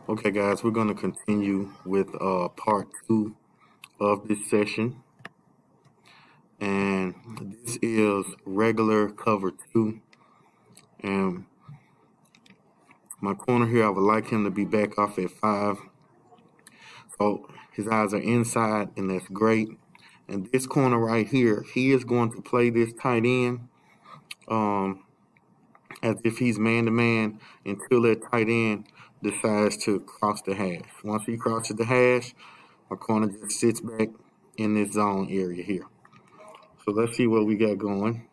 Okay, guys, we're going to continue with part 2 of this session. And this is regular cover 2. And my corner here, I would like him to be back off at 5. So his eyes are inside, and that's great. And this corner right here, he is going to play this tight end as if he's man-to-man until that tight end decides to cross the hash. Once he crosses the hash, my corner just sits back in this zone area here. So let's see what we got going.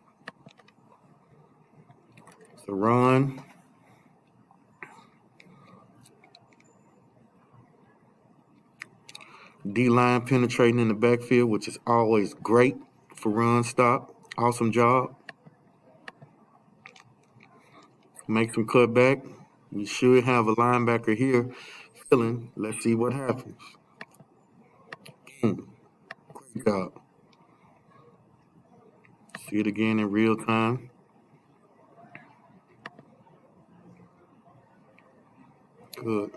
It's a run. D-line penetrating in the backfield, which is always great for run stop. Awesome job. Make some cutback. We should have a linebacker here filling. Let's see what happens. Boom. Great job. See it again in real time. Good.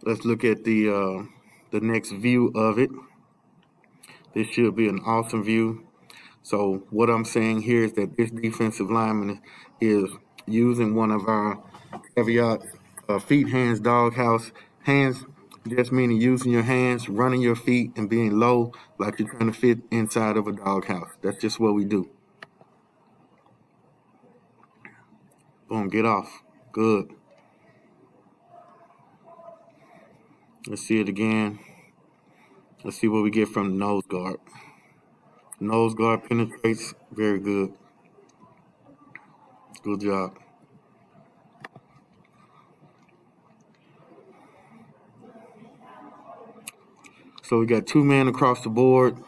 Let's look at the next view of it. This should be an awesome view. So what I'm saying here is that this defensive lineman is using one of our caveats, feet, hands, doghouse. Hands just meaning using your hands, running your feet, and being low like you're trying to fit inside of a doghouse. That's just what we do. Boom, get off. Good. Let's see it again. Let's see what we get from the nose guard. Nose guard penetrates. Very good. Good job. So we got 2 men across the board.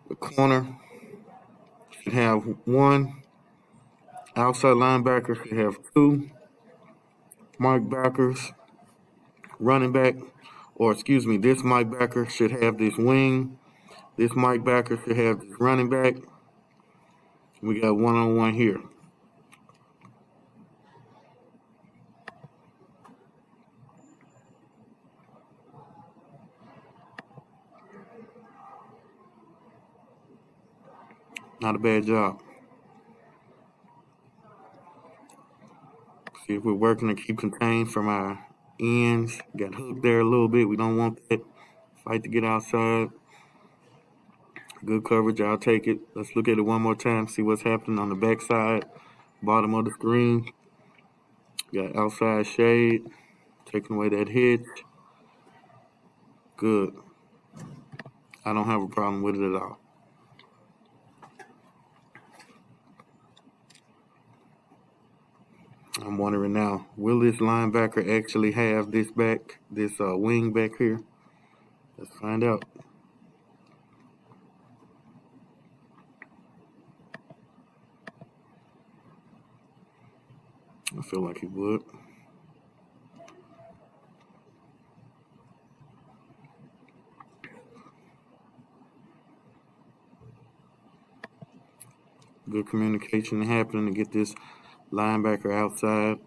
The corner should have 1. Outside linebacker should have 2. Mark backers. Running back, or excuse me, this Mike backer should have this wing. This Mike backer should have this running back. We got one-on-one here. Not a bad job. See if we're working to keep contained from our ends. Got hooked there a little bit. We don't want that. Fight to get outside. Good coverage. I'll take it. Let's look at it one more time. See what's happening on the backside, bottom of the screen. Got outside shade. Taking away that hitch. Good. I don't have a problem with it at all. I'm wondering now, will this linebacker actually have this wing back here? Let's find out. I feel like he would. Good communication happening to get this linebacker outside.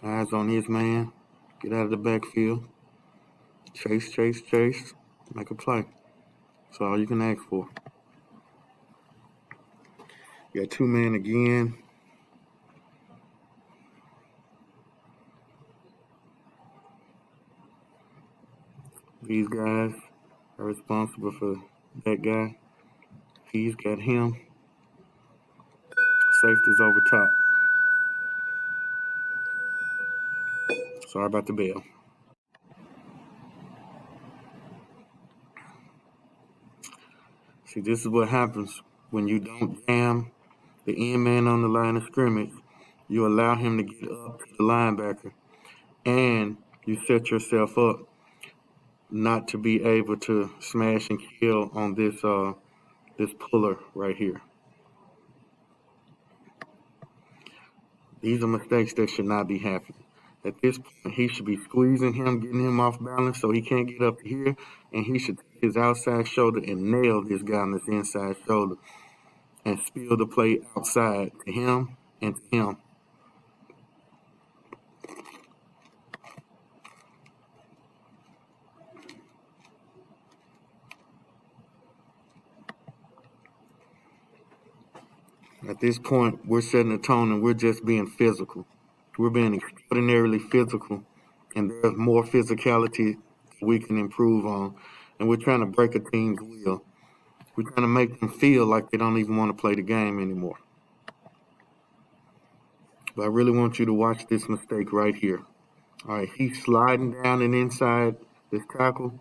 Eyes on his man. Get out of the backfield. Chase, chase, chase. Make a play. That's all you can ask for. You got 2 men again. These guys are responsible for that guy. He's got him. Safety's over top. Sorry about the bell. See, this is what happens when you don't jam the end man on the line of scrimmage. You allow him to get up to the linebacker, and you set yourself up not to be able to smash and kill on this puller right here. These are mistakes that should not be happening. At this point, he should be squeezing him, getting him off balance so he can't get up here, and he should take his outside shoulder and nail this guy on his inside shoulder and spill the play outside to him and to him. At this point, we're setting a tone and we're just being physical. We're being extraordinarily physical, and there's more physicality we can improve on. And we're trying to break a team's will. We're trying to make them feel like they don't even want to play the game anymore. But I really want you to watch this mistake right here. All right, he's sliding down and inside this tackle.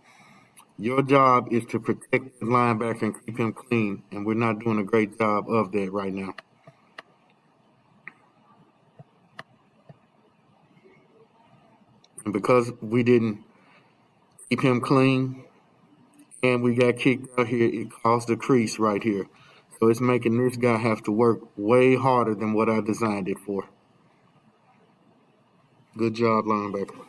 Your job is to protect the linebacker and keep him clean, and we're not doing a great job of that right now. And because we didn't keep him clean and we got kicked out here, it caused a crease right here. So it's making this guy have to work way harder than what I designed it for. Good job, linebacker.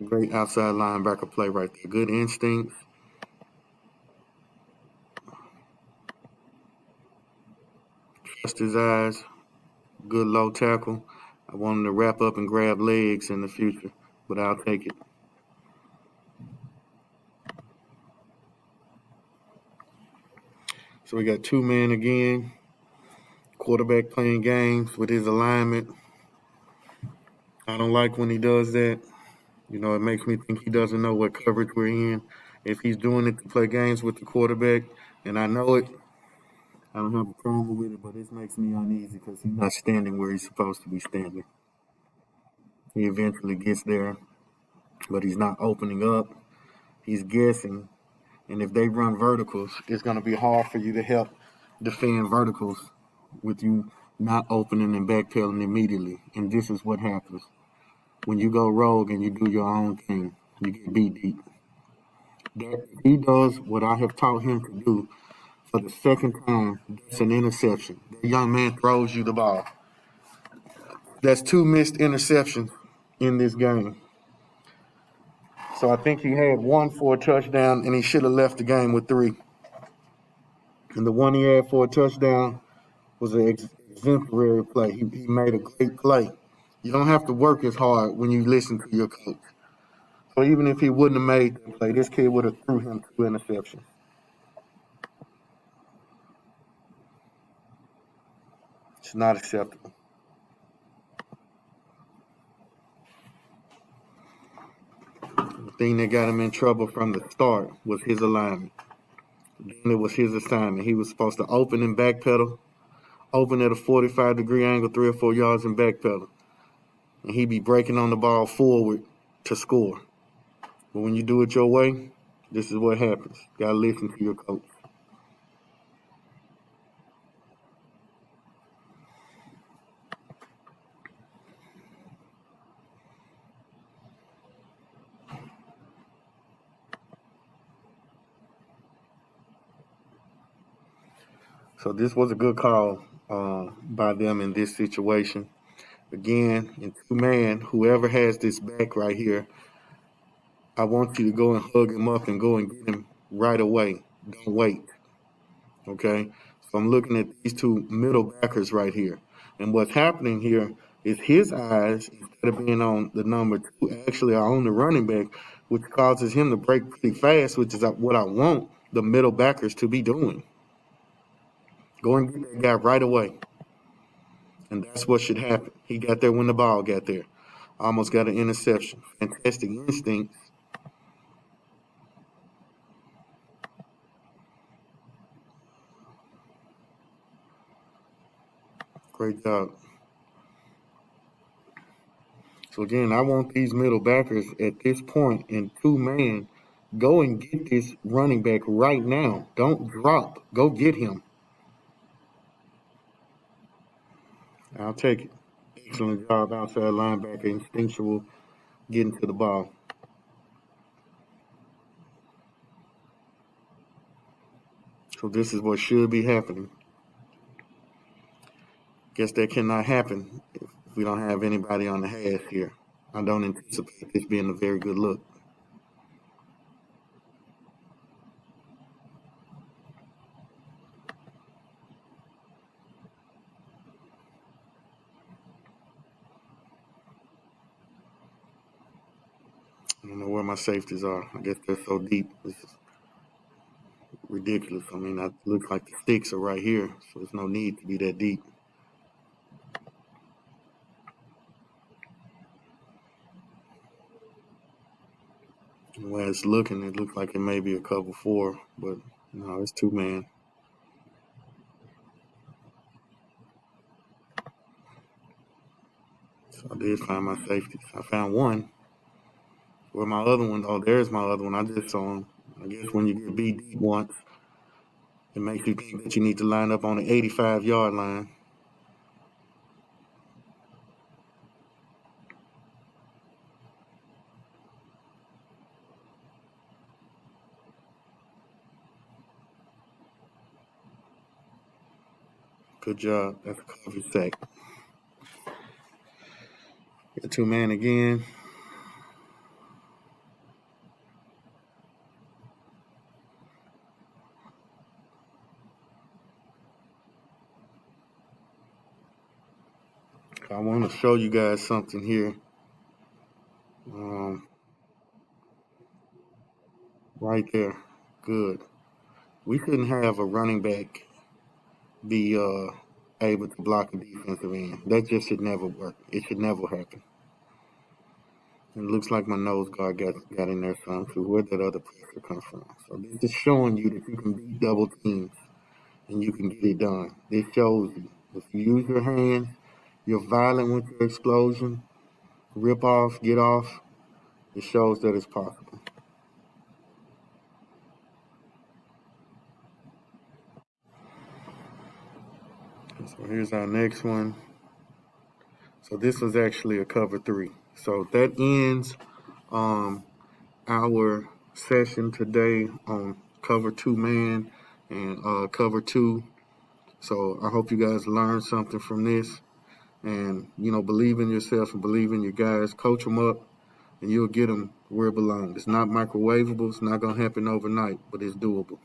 Great outside linebacker play right there. Good instinct. Trust his eyes. Good low tackle. I want him to wrap up and grab legs in the future, but I'll take it. So we got two men again. Quarterback playing games with his alignment. I don't like when he does that. You know, it makes me think he doesn't know what coverage we're in. If he's doing it to play games with the quarterback, and I know it, I don't have a problem with it, but it makes me uneasy because he's not standing where he's supposed to be standing. He eventually gets there, but he's not opening up. He's guessing. And if they run verticals, it's going to be hard for you to help defend verticals with you not opening and backpedaling immediately. And this is what happens. When you go rogue and you do your own thing, you get beat deep. That he does what I have taught him to do for the second time. That's an interception. The young man throws you the ball. That's two missed interceptions in this game. So I think he had one for a touchdown, and he should have left the game with three. And the one he had for a touchdown was an exemplary play. He made a great play. You don't have to work as hard when you listen to your coach. So even if he wouldn't have made that play, this kid would have threw him two interceptions. It's not acceptable. The thing that got him in trouble from the start was his alignment. Then it was his assignment. He was supposed to open and backpedal, open at a 45-degree angle, 3 or 4 yards, and backpedal. And he'd be breaking on the ball forward to score. But when you do it your way, this is what happens. You gotta listen to your coach. So this was a good call by them in this situation. Again, in two-man, whoever has this back right here, I want you to go and hug him up and go and get him right away. Don't wait. Okay? So I'm looking at these two middle backers right here. And what's happening here is his eyes, instead of being on the number two, actually are on the running back, which causes him to break pretty fast, which is what I want the middle backers to be doing. Go and get that guy right away. And that's what should happen. He got there when the ball got there. Almost got an interception. Fantastic instinct. Great job. So again, I want these middle backers at this point in two-man. Go and get this running back right now. Don't drop. Go get him. I'll take it. Excellent job outside linebacker, instinctual getting to the ball. So this is what should be happening. Guess that cannot happen if we don't have anybody on the half here. I don't anticipate this being a very good look. I don't know where my safeties are. I guess they're so deep. This is ridiculous. I mean, it looks like the sticks are right here, so there's no need to be that deep. The way it's looking, it looks like it may be a cover four, but no, it's two man. So I did find my safeties. I found one. Where my other one? Oh, there's my other one. I just saw him. I guess when you get beat deep once, it makes you think that you need to line up on the 85-yard line. Good job. That's a cover sack. Got two man again. I want to show you guys something here. Um, right there. Good. We couldn't have a running back be able to block a defensive end. That just should never work. It should never happen. It looks like my nose guard got in there some too. Where did that other pressure come from? So this is showing you that you can beat double teams and you can get it done. This shows you if you use your hands, you're violent with your explosion, rip off, get off. It shows that it's possible. So here's our next one. So this was actually a cover three. So that ends our session today on cover two man and cover two. So I hope you guys learned something from this. And, believe in yourself and believe in your guys. Coach them up, and you'll get them where it belongs. It's not microwavable. It's not going to happen overnight, but it's doable.